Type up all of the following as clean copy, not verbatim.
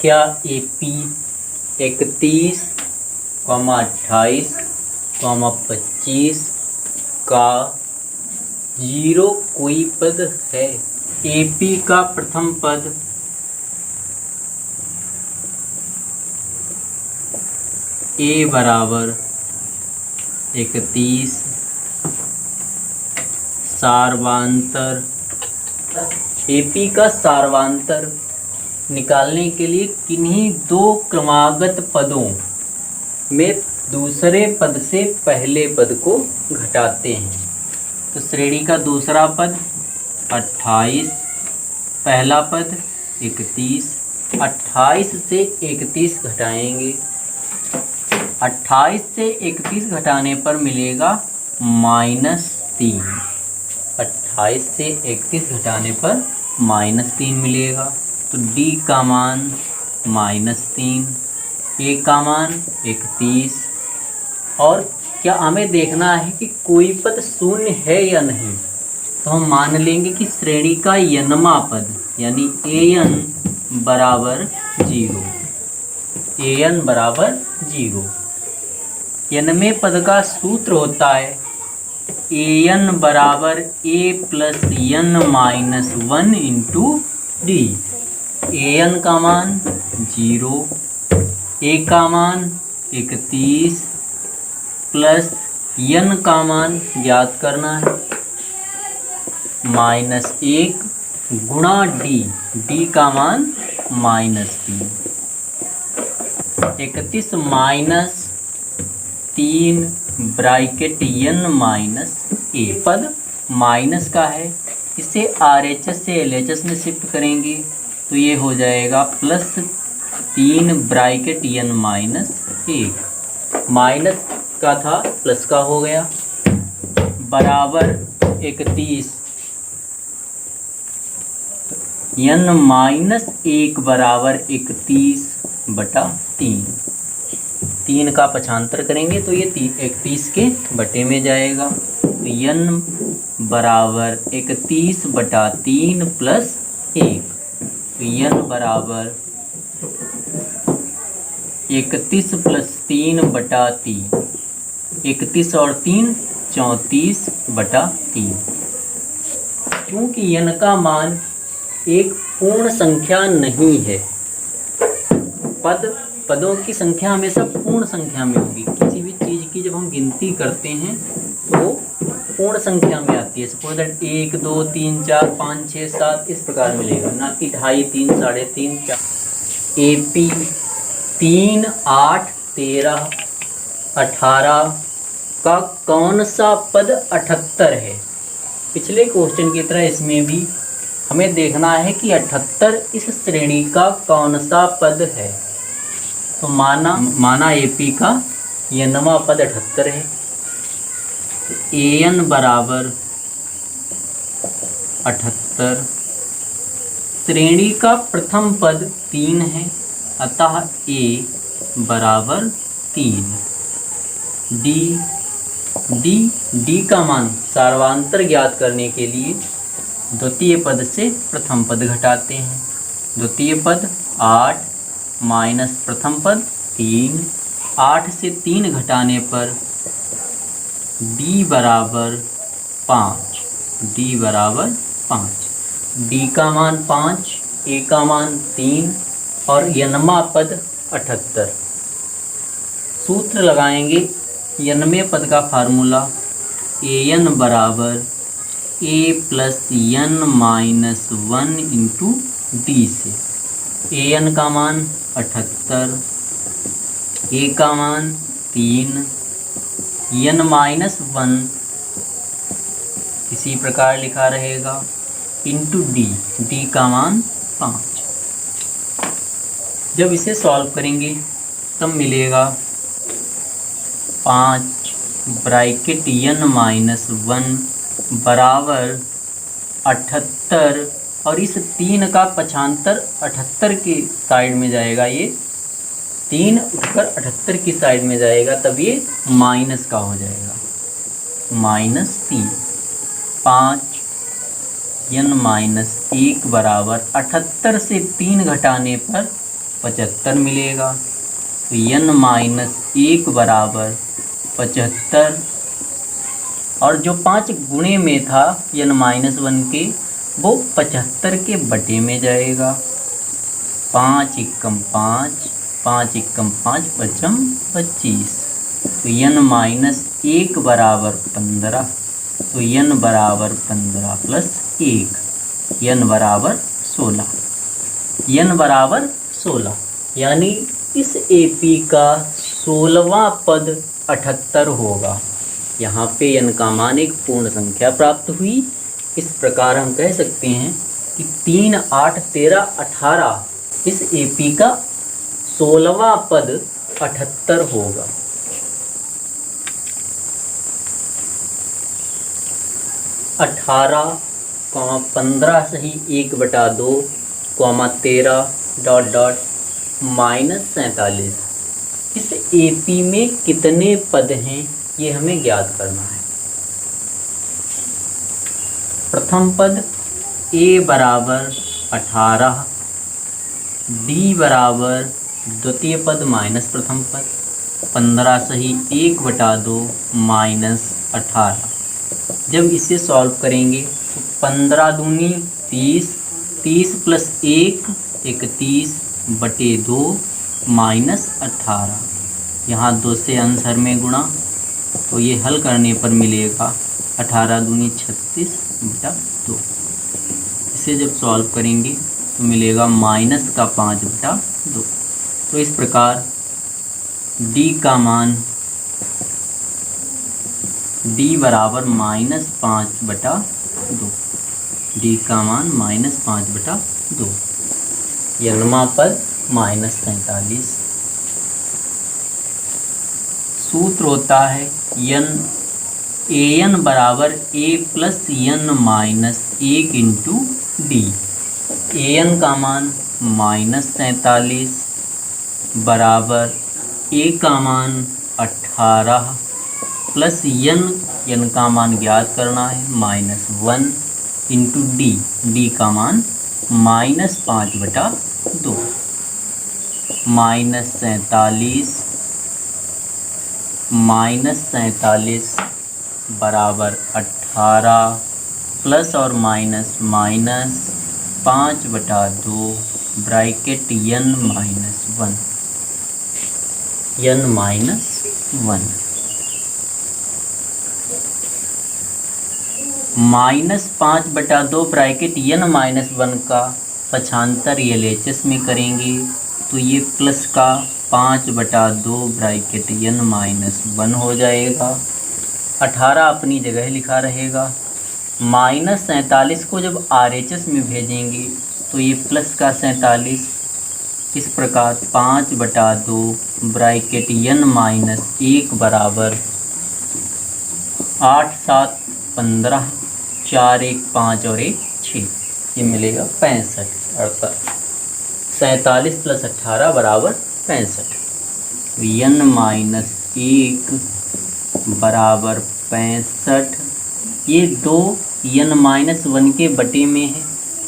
क्या AP 31,28,25 का 0 कोई पद है? AP का प्रथम पद A बराबर 31, सार्वांतर। AP का सार्वांतर निकालने के लिए किन्हीं दो क्रमागत पदों में दूसरे पद से पहले पद को घटाते हैं। तो श्रेणी का दूसरा पद 28, पहला पद 31। 28 से 31 घटाएंगे। 28 से 31 घटाने पर मिलेगा -3। 28 से 31 घटाने पर -3 मिलेगा। तो D का मान -3, A का मान 31। और क्या हमें देखना है कि कोई पद शून्य है या नहीं। तो हम मान लेंगे कि श्रेणी का n पद यानी an बराबर 0। an बराबर 0। n पद का सूत्र होता है an बराबर a plus n minus 1 into D. an का मान 0, a का मान 31 प्लस n का मान ज्ञात करना है -1 गुणा d का मान -3। 31 minus 3 bracket n minus a। पद माइनस का है, इसे RHS से LHS में शिफ्ट करेंगे तो ये हो जाएगा +3 ब्रैकेट n माइनस 1। माइनस का था प्लस का हो गया बराबर 31 n माइनस 1 बराबर 31/3। 3 का पक्षांतर करेंगे तो ये 31 के बटे में जाएगा। तो n बराबर 31/3 प्लस 1। तो n बराबर 31 प्लस 3/3। 31 और 3 34/3। क्योंकि n का मान एक पूर्ण संख्या नहीं है। पदों की संख्या हमेशा पूर्ण संख्या में होगी। किसी भी चीज़ की जब हम गिनती करते हैं तो पूर्ण संख्या में आती है। सपोज दैट 1 2 3 4 5 6 7 इस प्रकार मिलेगा, ना कि 2.5 3 3.5 4। AP 3 8 13 18 का कौन सा पद 78 है? पिछले क्वेश्चन की तरह इसमें भी हमें देखना है कि 78 इस श्रेणी का कौन सा पद है। तो माना AP का n पद 78 है। तो an बराबर 78। श्रेणी का प्रथम पद 3 है, अतः A बराबर 3। D का मान सार्वांतर ज्ञात करने के लिए द्वितीय पद से प्रथम पद घटाते हैं। द्वितीय पद 8 माइनस प्रथम पद 3। 8 से 3 घटाने पर D बराबर 5। D बराबर 5। D का मान 5, A का मान 3 और n पद 78। सूत्र लगाएंगे n पद का फार्मूला an बराबर a plus n minus 1 into D से। an का मान 78, a का मान 3, n माइनस 1 इसी प्रकार लिखा रहेगा इंटू डी का मान 5। जब इसे सॉल्व करेंगे तब मिलेगा 5 ब्रैकेट n माइनस 1 बराबर 78 और इस 3 का पक्षांतर 78 की साइड में जाएगा। ये 3 उठकर 78 की साइड में जाएगा, तब ये माइनस का हो जाएगा -3। 5 n माइनस 1 बराबर 78 से 3 घटाने पर 75 मिलेगा। तो n-1 बराबर 75, और जो 5 गुणे में था n-1 के, वो 75 के बटे में जाएगा। 5 एकम 5, 5 एकम 5, 5 25। तो n-1 बराबर 15। तो n बराबर 15 प्लस 1, n बराबर 16। n बराबर 16, यानी इस AP का 16वां पद 78 होगा। यहाँ पे n का मान एक पूर्ण संख्या प्राप्त हुई। इस प्रकार हम कह सकते हैं कि 3, 8, 13, 18 इस AP का 16वां पद 78 होगा। अठारह, 15 सही 1/2, 13 ... -47। इस AP में कितने पद हैं ये हमें ज्ञात करना है। प्रथम पद A बराबर 18, D बराबर द्वितीय पद माइनस प्रथम पद, 15 सही 1/2 -18। जब इसे सॉल्व करेंगे तो 15 दूनी 30, 30 प्लस 1 31/2 -18। यहाँ 2 से आंसर में गुणा, तो ये हल करने पर मिलेगा 18 दूनी 36/2। इसे जब सॉल्व करेंगे तो मिलेगा -5/2। तो इस प्रकार D का मान D बराबर -5/2। D का मान -5/2। n-वां पद -47। सूत्र होता है AN बराबर A plus n-1 into D। AN का मान -47 बराबर A का मान 18 प्लस n का मान ज्ञात करना है -1 इंटू D का मान -5/2। -47 बराबर 18 प्लस और minus 5/2 bracket n-1 -5/2 bracket n-1 का पक्षांतर LHS में करेंगे तो ये प्लस का 5/2 ब्रैकेट n-1 हो जाएगा। 18 अपनी जगह लिखा रहेगा। -47 को जब RHS में भेजेंगे तो ये प्लस का 47। इस प्रकार 5/2 ब्रैकेट n-1 बराबर 8, 7, 15, 4, 1, 5 और 1, 6। ये मिलेगा 65। अर्थात 47 प्लस 18 बराबर 65। तो n-1 बराबर 65। ये 2 n-1 के बटे में है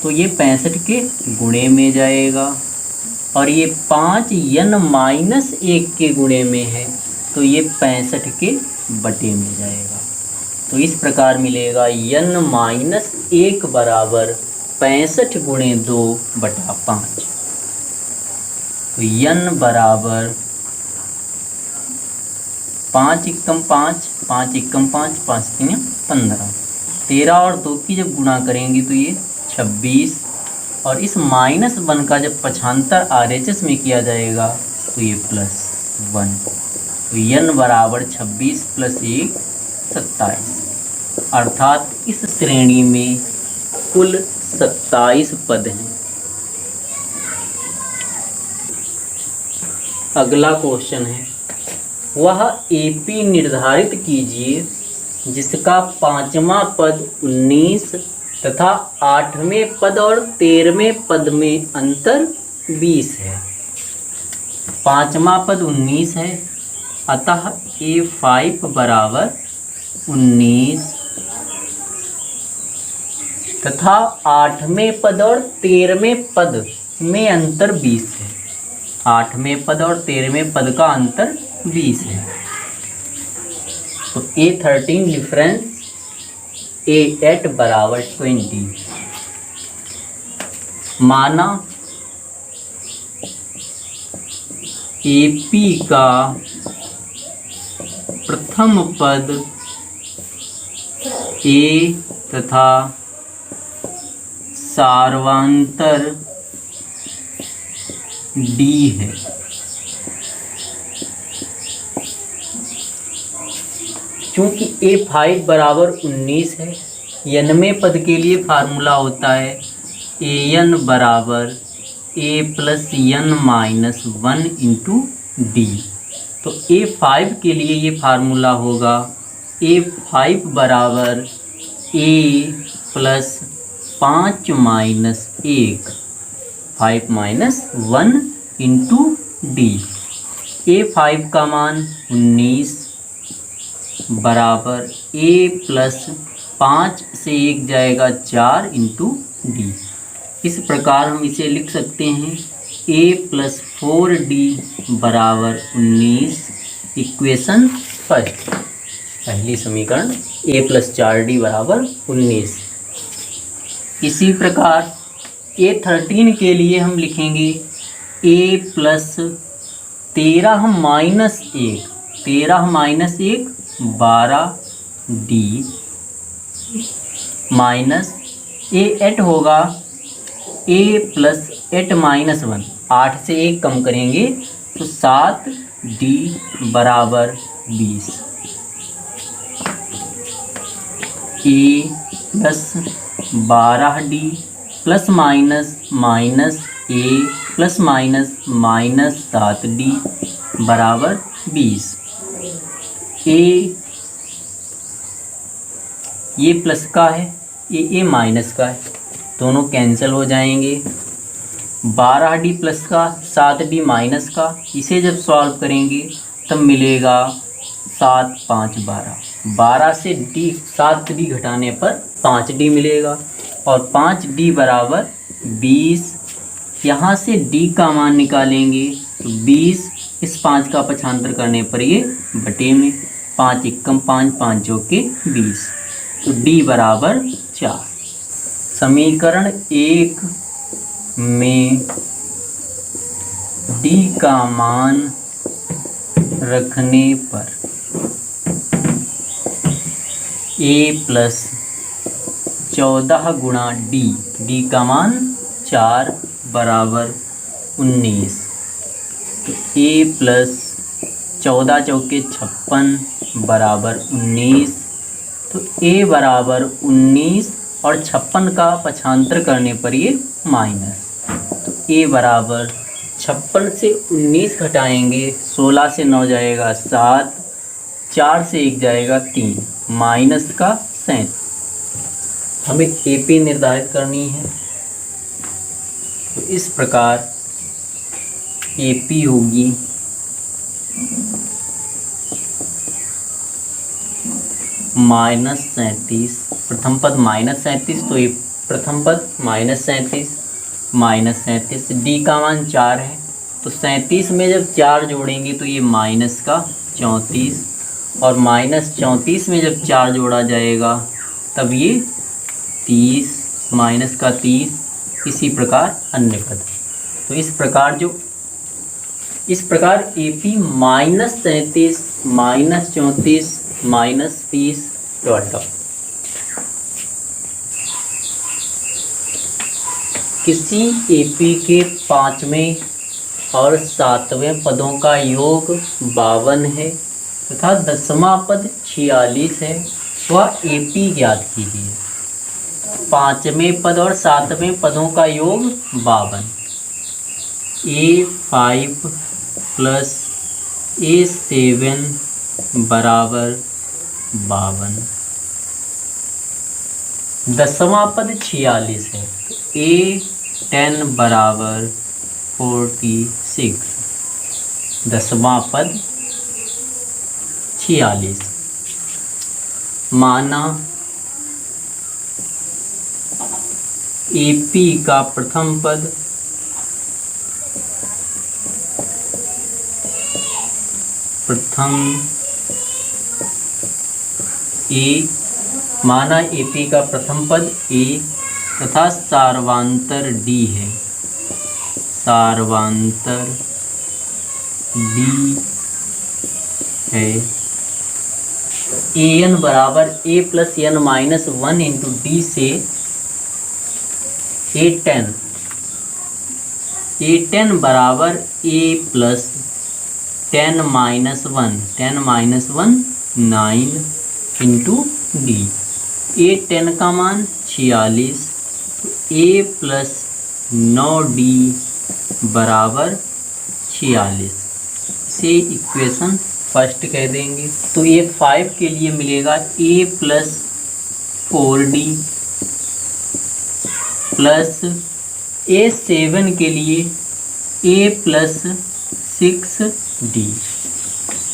तो ये 65 के गुणे में जाएगा, और ये 5 n-1 के गुणे में है तो ये 65 के बटे में जाएगा। तो इस प्रकार मिलेगा n-1 बराबर 65 गुणे 2/5। तो n बराबर 5 एकम 5, 5 एकम 5, 5 3 15। 13 और 2 की जब गुणा करेंगे तो ये 26, और इस -1 का जब पक्षांतर RHS में किया जाएगा तो ये +1। तो n बराबर 26 प्लस 1 27। अर्थात इस श्रेणी में कुल 27 पद हैं। अगला क्वेश्चन है, वह AP निर्धारित कीजिए जिसका 5वां पद 19 तथा 8वें पद और 13वें पद में अंतर 20 है। 5वां पद 19 है, अतः A5 बराबर 19 तथा 8वें पद और 13वें पद में अंतर 20 है। 8वें पद और 13वें पद का अंतर 20 है। तो A13 डिफरेंस A8 बराबर 20। माना AP का प्रथम पद A तथा सार्वांतर D है। चूंकि A5 बराबर 19 है, n पद के लिए फार्मूला होता है AN बराबर A plus n minus 1 into D. तो A5 के लिए ये फार्मूला होगा A5 बराबर A plus 5 minus 1, 5 minus 1 into D. A5 का मान 19 बराबर A प्लस 5 से 1 जाएगा 4 इंटू डी। इस प्रकार हम इसे लिख सकते हैं A प्लस 4D बराबर 19। इक्वेशन फर्स्ट, पहली समीकरण A प्लस 4D बराबर 19। इसी प्रकार A13 के लिए हम लिखेंगे A plus 13 minus 1, 13 minus 1 12D minus A8 होगा A प्लस 8 माइनस 1, 8 से 1 कम करेंगे तो 7D बराबर 20। A plus 12D plus minus minus A plus minus minus 7D बराबर 20। ये प्लस का है, ये माइनस का है, दोनों कैंसिल हो जाएंगे। 12D प्लस का 7D माइनस का, इसे जब सॉल्व करेंगे तब मिलेगा 7 5 12, 12 से D 7D घटाने पर 5D मिलेगा और 5D बराबर 20। यहाँ से D का मान निकालेंगे तो 20, इस 5 का पक्षांतर करने पर ये बटे में 5 एकम 5, 5 चौके 20, तो D बराबर 4। समीकरण 1 में D का मान रखने पर A प्लस 14 गुणा D का मान 4 बराबर 19। तो A प्लस 14 चौके 56 बराबर 19। तो A बराबर 19 और 56 का पक्षांतर करने पर ये माइनस, तो A बराबर 56 से 19 घटाएंगे, 16 से 9 जाएगा 7, 4 से 1 जाएगा 3, माइनस का 37। हमें AP निर्धारित करनी है। तो इस प्रकार AP होगी -37, प्रथम पद -37, तो ये प्रथम पद -37 D का मान 4 है, तो 37 में जब 4 जोड़ेंगे तो ये माइनस का 34, और -34 में जब 4 जोड़ा जाएगा तब ये 30, माइनस का 30। इसी प्रकार अन्य पद। तो इस प्रकार AP -37 -34 -30 डॉट। किसी AP के 5वें और 7वें पदों का योग 52 है तथा 10वां पद 46 है, वह AP ज्ञात कीजिए। 5वें पद और 7वें पदों का योग 52। A5 प्लस A7 बराबर 52। 10वां पद 46 है, A10 बराबर 46। 10वां पद 46। माना AP का प्रथम पद प्रथम ए माना AP का प्रथम पद A तथा सार्वांतर D है, सार्वांतर D है। AN बराबर A plus N minus 1 into D से A10 बराबर A plus 10 minus 1 9 into D। A10 का मान 46, तो A प्लस 9D बराबर 46। इसे इक्वेशन फर्स्ट कह देंगे। तो ये 5 के लिए मिलेगा A plus 4D plus A7 के लिए A प्लस 6D।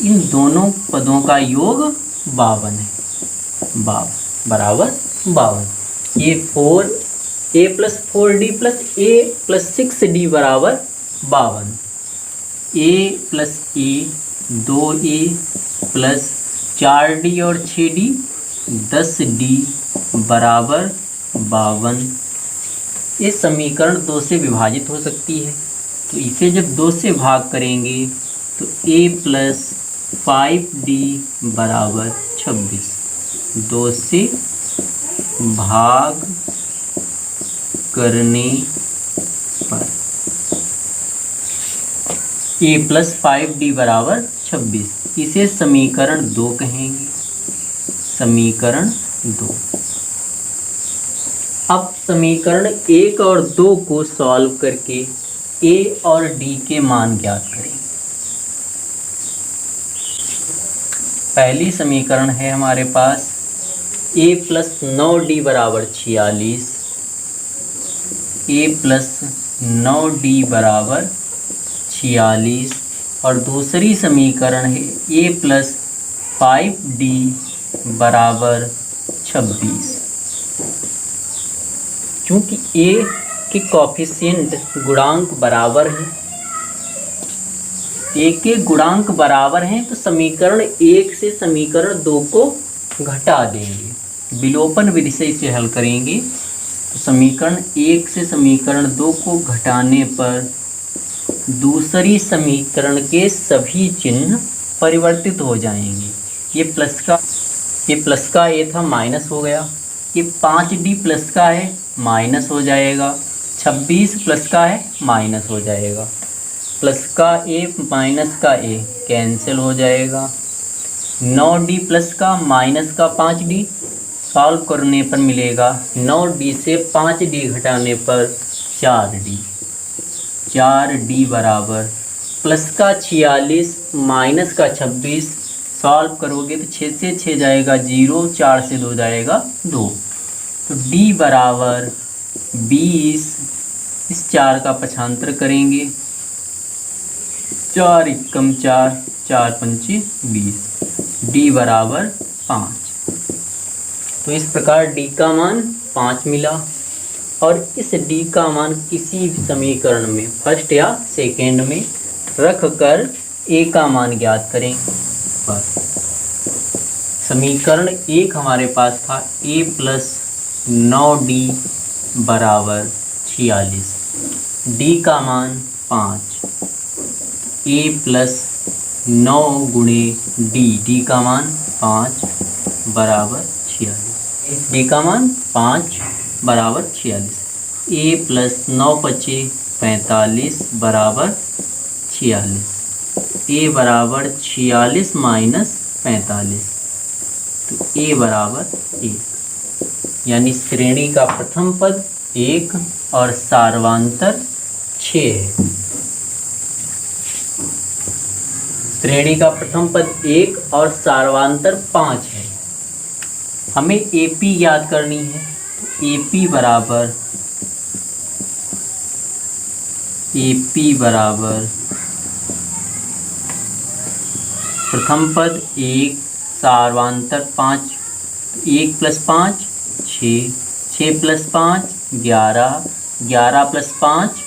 इन दोनों पदों का योग 52 है, 52 बराबर 52। ये 4 A plus 4D plus A plus 6D बराबर 52। A plus A 2A plus 4D और 6D 10D बराबर 52। ये समीकरण 2 से विभाजित हो सकती है, तो इसे जब 2 से भाग करेंगे तो A प्लस 5D बराबर 26। 2 से भाग करने पर A प्लस 5D बराबर 26। इसे समीकरण 2 कहेंगे, समीकरण 2। अब समीकरण 1 और 2 को सॉल्व करके A और D के मान ज्ञात करें। पहली समीकरण है हमारे पास A प्लस 9D बराबर 46, A प्लस 9D बराबर 46। और दूसरी समीकरण है A प्लस 5D बराबर 26। चूँकि A के कॉफिशिएंट गुणांक बराबर हैं, A के गुणांक बराबर हैं, तो समीकरण 1 से समीकरण 2 को घटा देंगे। विलोपन विधि से इसे हल करेंगे तो समीकरण 1 से समीकरण 2 को घटाने पर दूसरी समीकरण के सभी चिन्ह परिवर्तित हो जाएंगे। ये प्लस का A था, माइनस हो गया। ये 5D प्लस का है, माइनस हो जाएगा। 26 प्लस का है, माइनस हो जाएगा। प्लस का A माइनस का A कैंसिल हो जाएगा। 9D प्लस का माइनस का 5D सॉल्व करने पर मिलेगा 9D से 5D घटाने पर 4D। 4D बराबर प्लस का 46 माइनस का 26 सॉल्व करोगे तो 6 से 6 जाएगा 0, 4 से 2 जाएगा 2। तो D बराबर 20। इस 4 का पक्षांतर करेंगे, 4 एकम 4, 4 पंचे 20। D बराबर 5। तो इस प्रकार D का मान 5 मिला। और इस D का मान किसी भी समीकरण में फर्स्ट या सेकेंड में रख कर A का मान ज्ञात करें। बस समीकरण 1 हमारे पास था A प्लस 9D बराबर 46। D का मान 5। A प्लस 9 गुणे D का मान 5 बराबर 46। D का मान 5 बराबर 46। A प्लस 9 पचे 45 बराबर 46। A बराबर 46 माइनस 45, तो A बराबर 1। यानी श्रेणी का प्रथम पद 1 और सार्वांतर 6 है। श्रेणी का प्रथम पद 1 और सार्वांतर 5 है। हमें AP याद करनी है, तो AP बराबर प्रथम पद 1 सार्वांतर 5। 1 प्लस 5 6, 6 प्लस 5 11, 11 प्लस 5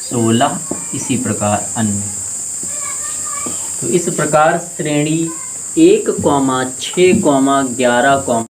16, इसी प्रकार अन्य। तो इस प्रकार श्रेणी 1, 6, 11,